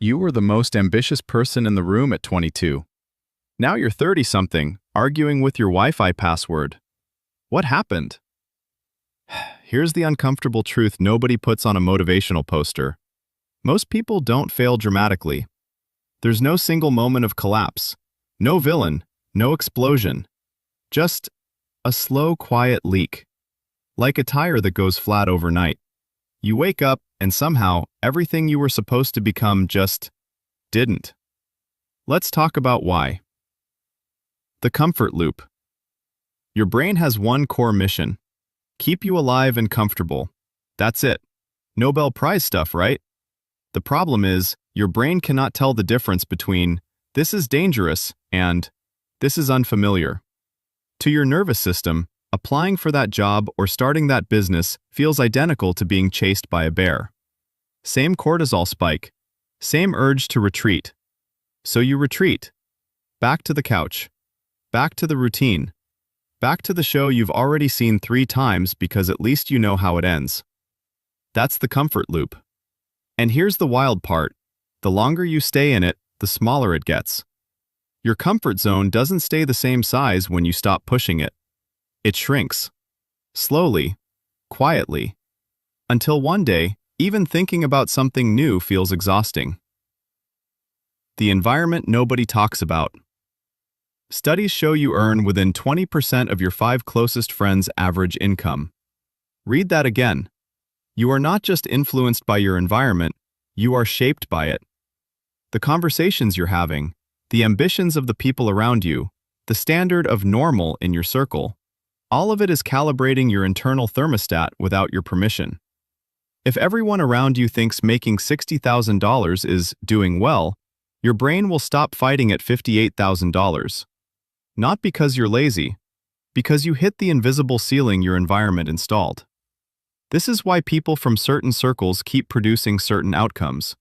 You were the most ambitious person in the room at 22. Now you're 30-something, arguing with your Wi-Fi password. What happened? Here's the uncomfortable truth nobody puts on a motivational poster. Most people don't fail dramatically. There's no single moment of collapse, no villain, no explosion. Just a slow, quiet leak. Like a tire that goes flat overnight. You wake up and somehow everything you were supposed to become just didn't. Let's talk about why. The comfort loop. Your brain has one core mission. Keep you alive and comfortable. That's it. Nobel Prize stuff, right? The problem is, your brain cannot tell the difference between this is dangerous and this is unfamiliar. To your nervous system, applying for that job or starting that business feels identical to being chased by a bear. Same cortisol spike, same urge to retreat. So you retreat. Back to the couch. Back to the routine. Back to the show you've already seen 3 times because at least you know how it ends. That's the comfort loop. And here's the wild part. The longer you stay in it, the smaller it gets. Your comfort zone doesn't stay the same size when you stop pushing it. It shrinks. Slowly, quietly, until one day, even thinking about something new feels exhausting. The environment nobody talks about. Studies show you earn within 20% of your 5 closest friends' average income. Read that again. You are not just influenced by your environment, you are shaped by it. The conversations you're having, the ambitions of the people around you, the standard of normal in your circle, all of it is calibrating your internal thermostat without your permission. If everyone around you thinks making $60,000 is doing well, your brain will stop fighting at $58,000. Not because you're lazy, because you hit the invisible ceiling your environment installed. This is why people from certain circles keep producing certain outcomes.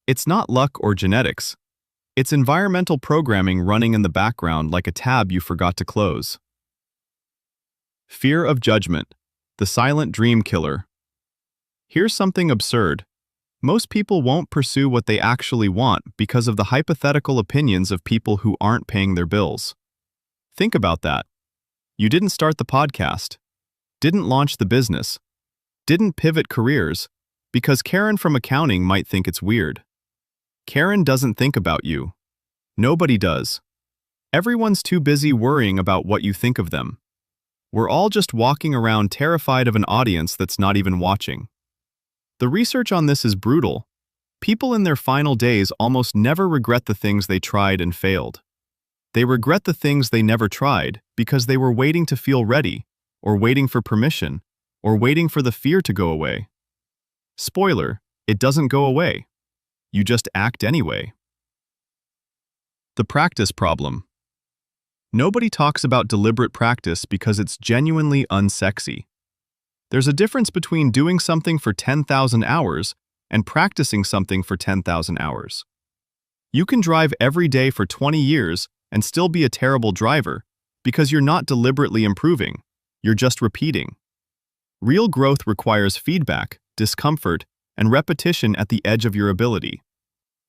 It's not luck or genetics. It's environmental programming running in the background like a tab you forgot to close. Fear of judgment, the silent dream killer. Here's something absurd. Most people won't pursue what they actually want because of the hypothetical opinions of people who aren't paying their bills. Think about that. You didn't start the podcast, didn't launch the business, didn't pivot careers, because Karen from accounting might think it's weird. Karen doesn't think about you. Nobody does. Everyone's too busy worrying about what you think of them. We're all just walking around terrified of an audience that's not even watching. The research on this is brutal. People in their final days almost never regret the things they tried and failed. They regret the things they never tried because they were waiting to feel ready, or waiting for permission, or waiting for the fear to go away. Spoiler, it doesn't go away. You just act anyway. The practice problem. Nobody talks about deliberate practice because it's genuinely unsexy. There's a difference between doing something for 10,000 hours and practicing something for 10,000 hours. You can drive every day for 20 years and still be a terrible driver because you're not deliberately improving, you're just repeating. Real growth requires feedback, discomfort, and repetition at the edge of your ability.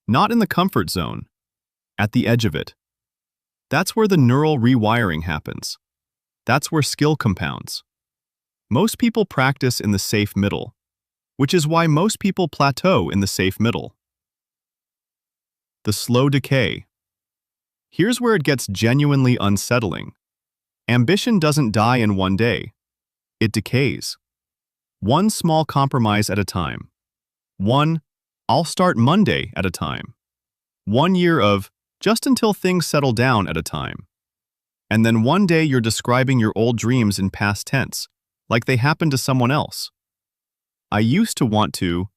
Not in the comfort zone, at the edge of it. That's where the neural rewiring happens. That's where skill compounds. Most people practice in the safe middle, which is why most people plateau in the safe middle. The slow decay. Here's where it gets genuinely unsettling. Ambition doesn't die in one day. It decays. One small compromise at a time. One, I'll start Monday at a time. 1 year of, just until things settle down at a time. And then one day you're describing your old dreams in past tense, like they happened to someone else. I used to want to.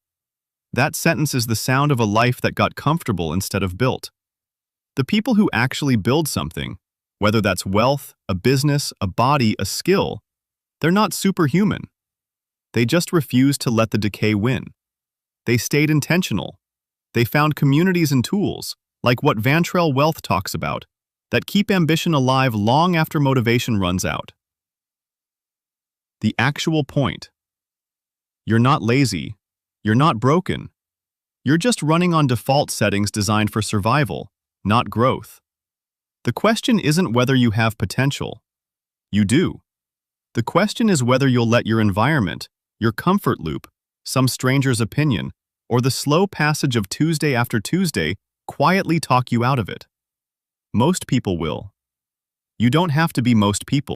That sentence is the sound of a life that got comfortable instead of built. The people who actually build something, whether that's wealth, a business, a body, a skill, they're not superhuman. They just refused to let the decay win. They stayed intentional. They found communities and tools, like what Vantrell Wealth talks about, that keep ambition alive long after motivation runs out. The actual point. You're not lazy. You're not broken. You're just running on default settings designed for survival, not growth. The question isn't whether you have potential. You do. The question is whether you'll let your environment, your comfort loop, some stranger's opinion, or the slow passage of Tuesday after Tuesday quietly talk you out of it. Most people will. You don't have to be most people.